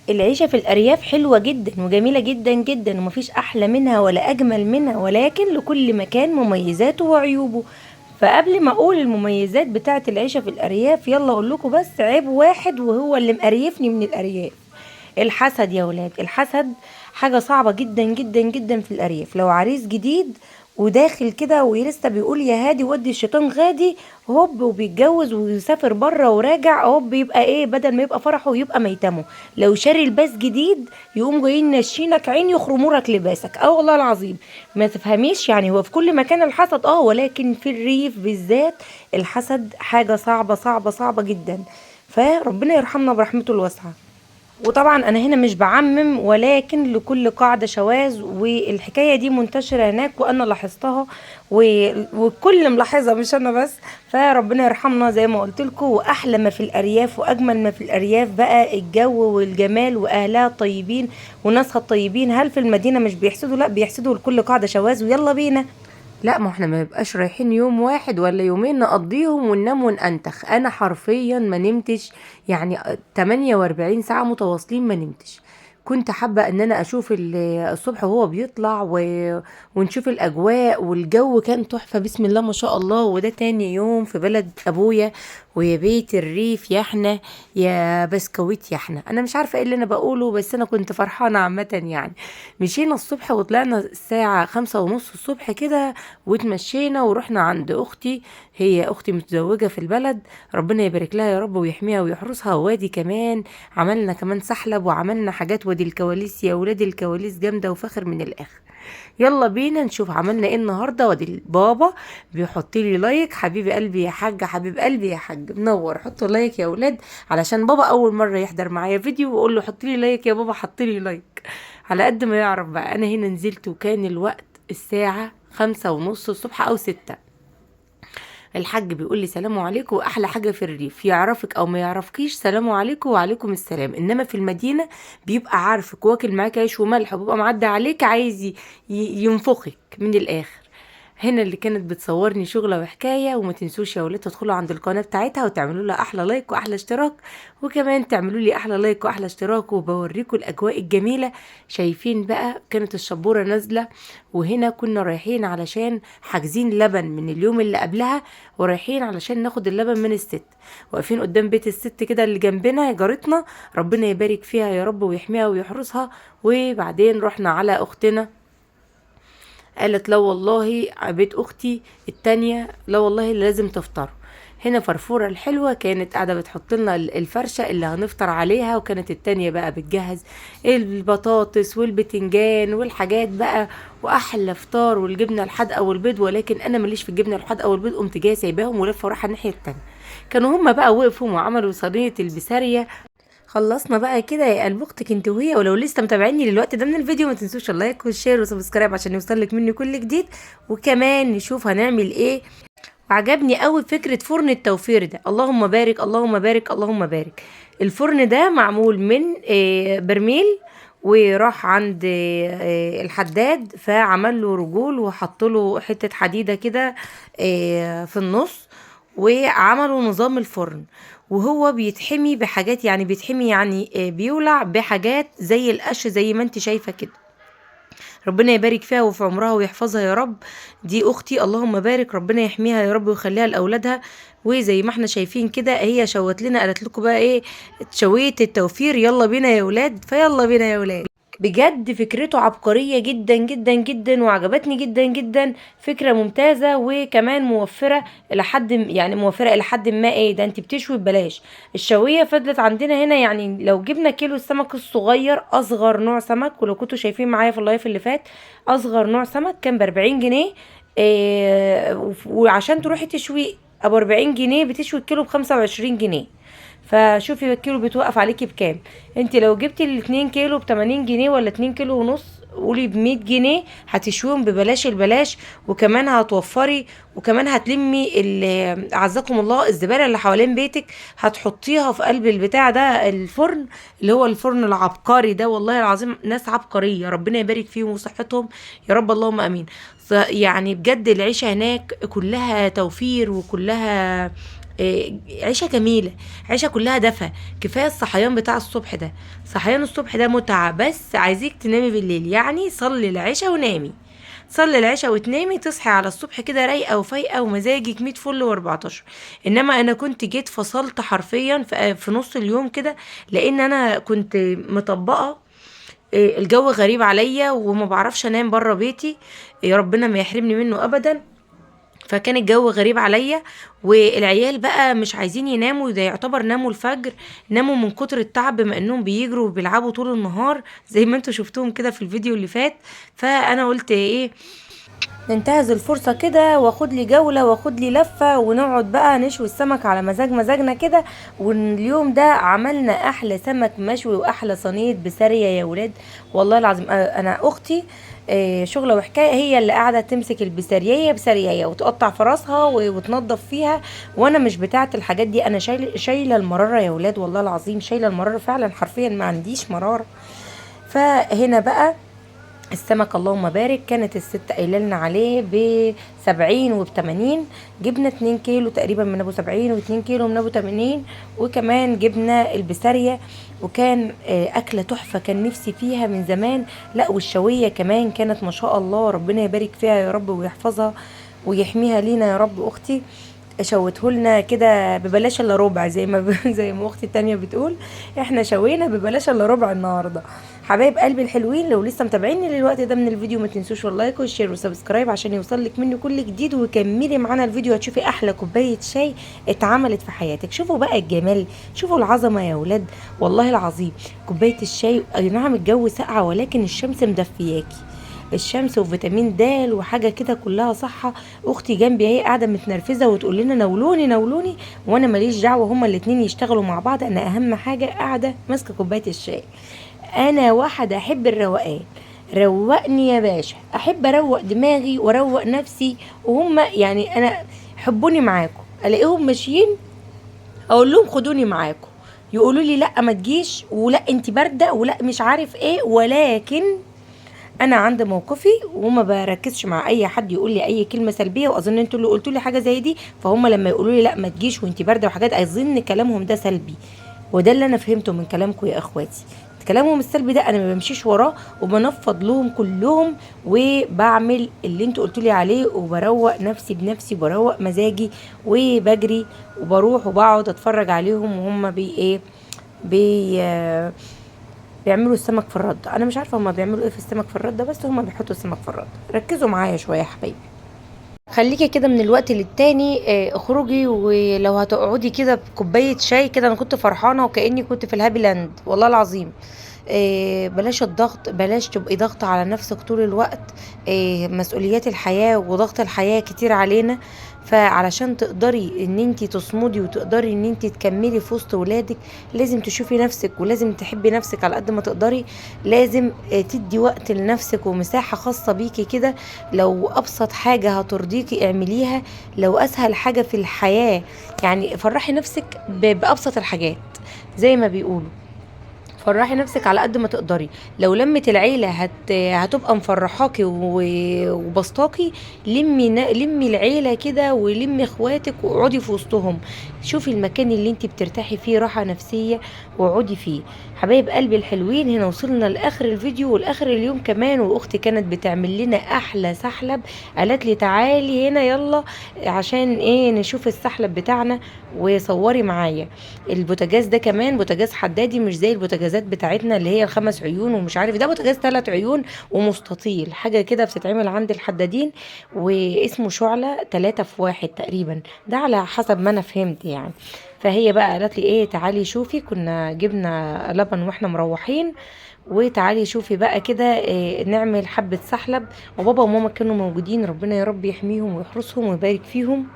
العيشة في الأرياف حلوة جدا وجميلة جدا جدا ومفيش أحلى منها ولا أجمل منها، ولكن لكل مكان مميزاته وعيوبه. فقبل ما أقول المميزات بتاعة العيشة في الأرياف، يلا أقول لكم بس عيب واحد وهو اللي مقريفني من الأرياف: الحسد يا ولاد. الحسد حاجة صعبة جدا جدا جدا في الأرياف. لو عريس جديد وداخل كده ولسه بيقول يا هادي ودي الشيطان غادي، هوب وبيتجوز ويسافر بره وراجع، هوب بيبقى ايه؟ بدل ما يبقى فرحه يبقى ميتمه. لو شاري لباس جديد يقوم جايين ناشينك عين يخرمولك لباسك. اه والله العظيم ما تفهميش، يعني هو في كل مكان الحسد، ولكن في الريف بالذات الحسد حاجة صعبة صعبة صعبة جدا. فربنا يرحمنا برحمته الواسعة. وطبعا انا هنا مش بعمم، ولكن لكل قاعدة شواذ، والحكاية دي منتشرة هناك وانا لاحظتها والكل ملاحظة مش انا بس. فربنا يرحمنا زي ما قلت لكم. واحلى ما في الارياف واجمل ما في الارياف بقى الجو والجمال واهلها طيبين وناسها طيبين. هل في المدينة مش بيحسدوا؟ لا، بيحسدوا لكل قاعدة شواذ. ويلا بينا. لا، ما احنا ما نبقاش رايحين يوم واحد ولا يومين نقضيهم وننام وننتخ. انا حرفيا ما نمتش، يعني 48 ساعة متواصلين ما نمتش. كنت حابة ان انا اشوف الصبح وهو بيطلع ونشوف الاجواء، والجو كان تحفة بسم الله ما شاء الله. وده تاني يوم في بلد ابويا، ويا بيت الريف يا احنا يا بسكويت يا احنا. انا مش عارفة ايه اللي انا بقوله، بس انا كنت فرحانة عامة يعني. مشينا الصبح وطلعنا الساعة 5:30 الصبح كده، واتمشينا ورحنا عند اختي. هي اختي متزوجة في البلد، ربنا يبارك لها يا رب ويحميها ويحرسها. وادي كمان عملنا كمان سحلب وعملنا حاجات. وادي الكواليس يا ولادي، الكواليس جامدة وفخر من الاخر. يلا بينا نشوف عملنا ايه النهارده. وادي بابا بيحط لي لايك. حبيبي قلبي يا حاج، حبيب قلبي يا حاج منور. حطوا لايك يا ولاد، علشان بابا اول مره يحضر معايا فيديو واقول له حط لي لايك يا بابا. حط لي لايك على قد ما يعرف بقى. انا هنا نزلت وكان الوقت الساعة 5:30 الصبح او 6. الحاج بيقول لي سلام عليكم. واحلى حاجة في الريف يعرفك او ما يعرفكيش سلام عليكم وعليكم السلام. انما في المدينة بيبقى عارفك واكل معاك عيش وملح وبيبقى معدي عليك عايز ينفخك من الاخر. هنا اللي كانت بتصورني شغلة وحكاية. وما تنسوش يا ولاد تدخلوا عند القناة بتاعتها وتعملوا لها احلى لايك واحلى اشتراك، وكمان تعملوا لي احلى لايك واحلى اشتراك. وبوريكم الاجواء الجميلة. شايفين بقى كانت الشبورة نازلة، وهنا كنا رايحين علشان حاجزين لبن من اليوم اللي قبلها، ورايحين علشان ناخد اللبن من الست. واقفين قدام بيت الست كده اللي جنبنا جارتنا، ربنا يبارك فيها يا رب ويحميها ويحرسها. وبعدين رحنا على اختنا، قالت لا والله بيت اختي التانية لا والله لازم تفطروا هنا. فرفورة الحلوة كانت قاعدة بتحط لنا الفرشة اللي هنفطر عليها، وكانت التانية بقى بتجهز البطاطس والبتنجان والحاجات بقى، واحلى فطار والجبنة الحادقة والبيض. ولكن انا ماليش في الجبنة الحادقة والبيض، قمت جايه سايباهم ولفه ورايحة الناحية التانية. كانوا هما بقى وقفوا وعملوا صينية البسارية. خلصنا بقى كده يا قلب اختك انت وهي. ولو لسه متابعيني للوقت ده من الفيديو، ما تنسوش اللايك والشير وسبسكرايب عشان يوصلك مني كل جديد. وكمان نشوف هنعمل ايه. وعجبني قوي فكرة فرن التوفير ده. اللهم بارك اللهم بارك اللهم بارك. الفرن ده معمول من برميل، وراح عند الحداد فعمل له رجول وحط له حتة حديدة كده في النص، وعملوا نظام الفرن. وهو بيتحمي بحاجات، يعني بيتحمي يعني بيولع بحاجات زي القش زي ما انت شايفة كده. ربنا يبارك فيها وفي عمرها ويحفظها يا رب. دي اختي اللهم بارك، ربنا يحميها يا رب ويخليها لاولادها. وزي ما احنا شايفين كده هي شوت لنا، قالت لكم بقى ايه شوية التوفير. يلا بينا يا ولاد، فيلا بينا يا ولاد. بجد فكرته عبقرية جدا جدا جدا وعجبتني جدا جدا. فكرة ممتازة وكمان موفرة إلى حد، يعني موفرة إلى حد ما. ايه ده انت بتشوي ببلاش. الشوية فضلت عندنا هنا، يعني لو جبنا كيلو السمك الصغير أصغر نوع سمك، ولو كنتوا شايفين معايا في اللايف اللي فات أصغر نوع سمك كان ب40 جنيه. وعشان تروحي تشوي أبو 40 جنيه بتشوي الكيلو ب25 جنيه. فشوفي الكيلو بتوقف عليكي بكام. انت لو جبتي ال2 كيلو ب80 جنيه ولا 2 كيلو ونص، قولي ب100 جنيه هتشويهم ببلاش البلاش. وكمان هتوفري، وكمان هتلمي اعزكم الله الزبالة اللي حوالين بيتك، هتحطيها في قلب البتاع ده الفرن، اللي هو الفرن العبقري ده. والله العظيم ناس عبقرية، ربنا يبارك فيهم وصحتهم يا رب اللهم امين. يعني بجد العيشة هناك كلها توفير وكلها عيشه جميله، عيشه كلها دفى. كفايه الصحيان بتاع الصبح ده، صحيان الصبح ده متعه، بس عايزيك تنامي بالليل، يعني صلي العشاء ونامي، صلي العشاء وتنامي، تصحي على الصبح كده رايقه وفايقه ومزاجك 100 فل و14. انما انا كنت جيت فصلت حرفيا في نص اليوم كده، لان انا كنت مطبقه. الجو غريب عليا وما بعرفش انام بره بيتي، يا ربنا ما يحرمني منه ابدا. فكان الجو غريب عليا، والعيال بقى مش عايزين يناموا، ده يعتبر ناموا الفجر، ناموا من كتر التعب بما انهم بيجروا وبيلعبوا طول النهار زي ما انتوا شفتوهم كده في الفيديو اللي فات. فانا قلت ايه، ننتهز الفرصة كده واخد لي جولة واخد لي لفة، ونقعد بقى نشوي السمك على مزاجنا كده. واليوم ده عملنا احلى سمك مشوي واحلى صينية بسارية يا ولاد. والله العظيم انا اختي شغله وحكايه، هي اللي قاعده تمسك البسارية بسارية وتقطع في راسها وتنظف فيها، وانا مش بتاعه الحاجات دي. انا شايله المراره يا ولاد، والله العظيم شايله المراره فعلا، حرفيا ما عنديش مراره. فهنا بقى السمك اللهم بارك، كانت الست قايله لنا عليه ب70 وب80. جبنا 2 كيلو تقريبا من ابو 70 و2 كيلو من ابو 80، وكمان جبنا البسارية. وكان اكله تحفه، كان نفسي فيها من زمان. لا والشويه كمان كانت ما شاء الله، ربنا يبارك فيها يا رب ويحفظها ويحميها لينا يا رب. اختي شوته لنا كده ببلاش الا ربع، زي ما زي ما اختي التانية بتقول، احنا شوينا ببلاش الا ربع النهارده. حبايب قلبي الحلوين، لو لسه متابعيني للوقت ده من الفيديو ما تنسوش اللايك والشير والسبسكرايب عشان يوصلك مني كل جديد، وكملي معانا الفيديو هتشوفي احلى كوبايه شاي اتعملت في حياتك. شوفوا بقى الجمال، شوفوا العظمه يا ولاد، والله العظيم كوبايه الشاي. اي نعم الجو ساقعه، ولكن الشمس مدفياكي، الشمس وفيتامين د وحاجه كده كلها صحه. اختي جنبي اهي قاعده متنرفزه وتقول لنا نولوني نولوني، وانا ماليش دعوه، هما الاتنين يشتغلوا مع بعض، انا اهم حاجه قاعده ماسكه كوبايه الشاي. انا واحده احب الروقان، روقني يا باشا، احب اروق دماغي واروق نفسي، وهم يعني انا حبوني معاكم، الاقيهم ماشيين اقول لهم خدوني معاكم، يقولوا لي لا ما تجيش، ولا انت بارده، ولا مش عارف ايه. ولكن انا عند موقفي وما بركزش مع اي حد يقول لي اي كلمه سلبيه، واظن انتوا اللي قلتوا لي حاجه زي دي، فهم لما يقولوا لي لا ما تجيش وانت بارده وحاجات، اظن كلامهم ده سلبي. وده اللي انا فهمته من كلامكم يا اخواتي، كلامهم السلبي ده انا ما بمشيش وراه، وبنفض لهم كلهم، وبعمل اللي انتوا قلتوا لي عليه، وبروق نفسي بنفسي، وبروق مزاجي، وبجري وبروح وبقعد اتفرج عليهم وهم بي ايه بي بيعملوا السمك في الرد. انا مش عارفه هما بيعملوا ايه في السمك في الرد، بس هما بيحطوا السمك في الرد. ركزوا معايا شويه يا حبايبي، خليكي كده من الوقت للتاني اخرجي، ولو هتقعدي كده بكوبايه شاي كده، انا كنت فرحانه وكاني كنت في الهابي لاند والله العظيم. بلاش الضغط، بلاش تبقي ضغط على نفسك طول الوقت. مسؤوليات الحياة وضغط الحياة كتير علينا، فعلشان تقدري ان انتي تصمدي وتقدري ان انتي تكملي في وسط ولادك، لازم تشوفي نفسك ولازم تحبي نفسك على قد ما تقدري. لازم تدي وقت لنفسك ومساحة خاصة بيكي كده. لو ابسط حاجة هترضيكي اعمليها، لو اسهل حاجة في الحياة يعني فرحي نفسك بابسط الحاجات زي ما بيقولوا. فرحي نفسك على قد ما تقدري. لو لمت العيله هتبقى مفرحاكي وبسطاكي، لمي العيله كده، ولمي اخواتك واقعدي في وسطهم. شوفي المكان اللي انت بترتاحي فيه راحه نفسيه واقعدي فيه. حبايب قلبي الحلوين، هنا وصلنا لاخر الفيديو والاخر اليوم كمان، واختي كانت بتعمل لنا احلى سحلب. قالت لي تعالي هنا يلا عشان ايه نشوف السحلب بتاعنا وصوري معايا. البوتاجاز ده كمان بوتاجاز حدادي، مش زي البوتاجازات بتاعتنا اللي هي ال5 عيون ومش عارف، ده بوتاجاز 3 عيون ومستطيل، حاجة كده بتتعمل عند الحدادين، واسمه شعلة 3 في 1 تقريبا، ده على حسب ما انا فهمت يعني. فهي بقى قالت لي ايه تعالي شوفي، كنا جبنا لبن واحنا مروحين، وتعالي شوفي بقى كده إيه نعمل حبة سحلب. وبابا وماما كانوا موجودين، ربنا يا رب يحميهم ويحرسهم ويبارك فيهم.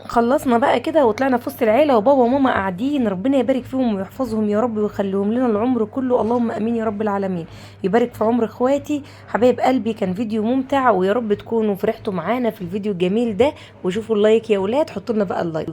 خلصنا بقى كده وطلعنا في وسط العيله، وبابا وماما قاعدين، ربنا يبارك فيهم ويحفظهم يا رب ويخليهم لنا العمر كله، اللهم امين يا رب العالمين. يبارك في عمر اخواتي. حبايب قلبي كان فيديو ممتع، ويا رب تكونوا فرحتوا معانا في الفيديو الجميل ده. وشوفوا اللايك يا ولاد، حطوا لنا بقى اللايك.